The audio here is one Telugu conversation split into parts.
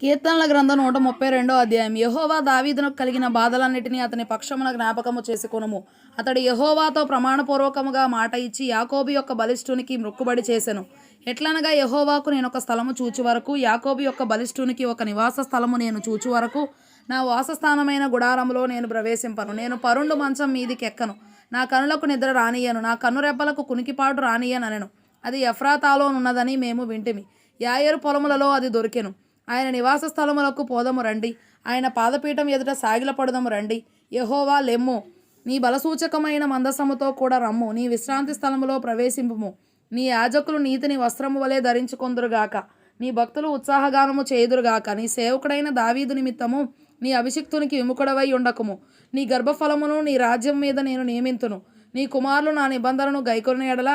కీర్తనల గ్రంథం 132 అధ్యాయం. యెహోవా దావీదునకు కలిగిన బాధలన్నిటినీ అతని పక్షమున జ్ఞాపకము చేసుకొనుము. అతడు యెహోవాతో ప్రమాణపూర్వకముగా మాట ఇచ్చి యాకోబు యొక్క బలిష్ఠునికి మొక్కుబడి చేసెను. ఎట్లనగా యెహోవాకు నేనొక స్థలము చూచు వరకు, యాకోబు యొక్క బలిష్ఠునికి ఒక నివాస స్థలము నేను చూచు వరకు, నా వాసస్థానమైన గుడారములో నేను ప్రవేశింపను. నేను పరుండు మంచం మీదికెక్కను, నా కనులకు నిద్ర రానియను, నా కన్నురెప్పలకు కునికిపాటు రానియనెను. అది ఎఫ్రాతాలోనున్నదని మేము వింటిమి. యాయేరు పొలములలో అది దొరికెను. ఆయన నివాస స్థలములకు పోదము రండి, ఆయన పాదపీఠం ఎదుట సాగిలపడదము రండి. యెహోవా లెమ్ము, నీ బలసూచకమైన మందసముతో కూడా రమ్ము, నీ విశ్రాంతి స్థలములో ప్రవేశింపుము. నీ యాజకులు నీతిని వస్త్రము వలె ధరించుకొందురుగాక, నీ భక్తులు ఉత్సాహగానము చేయుదురుగాక. నీ సేవకుడైన దావీదు నిమిత్తము నీ అభిషిక్తునికి విముఖుడవై ఉండకుము. నీ గర్భఫలమును నీ రాజ్యం మీద నేను నియమింతును. నీ కుమారులు నా నిబంధనను గైకొనిన ఎడల,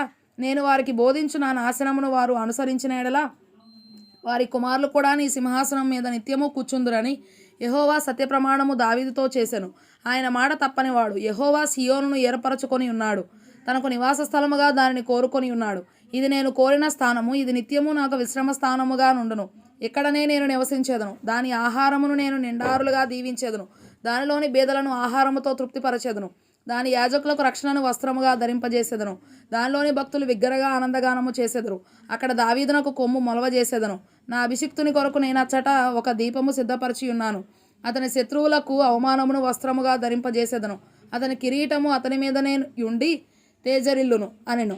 నేను వారికి బోధించు నా నాశనమును వారు అనుసరించిన ఎడల, వారి కుమారులు కూడా నీ సింహాసనం మీద నిత్యము కూర్చుందురని యెహోవా సత్యప్రమాణము దావీదుతో చేసెను. ఆయన మాట తప్పనివాడు. యెహోవా సియోనును ఏర్పరచుకొని ఉన్నాడు, తనకు నివాస స్థలముగా దానిని కోరుకొని ఉన్నాడు. ఇది నేను కోరిన స్థానము, ఇది నిత్యము నాకు విశ్రమ స్థానముగా నుండును. ఇక్కడనే నేను నివసించేదను. దాని ఆహారమును నేను నిండారులుగా దీవించేదను. దానిలోని బీదలను ఆహారముతో తృప్తిపరచెదను. దాని యాజకులకు రక్షణను వస్త్రముగా ధరింపజేసేదను. దానిలోని భక్తులు బిగ్గరగా ఆనందగానము చేసెదరు. అక్కడ దావీదునకు కొమ్ము మొలవజేసేదను. నా అభిషిక్తుని కొరకు నేనచ్చట ఒక దీపము సిద్ధపరిచి ఉన్నాను. అతని శత్రువులకు అవమానమును వస్త్రముగా ధరింపజేసేదను. అతని కిరీటము అతని మీదనే ఉండి తేజరిల్లును అనెను.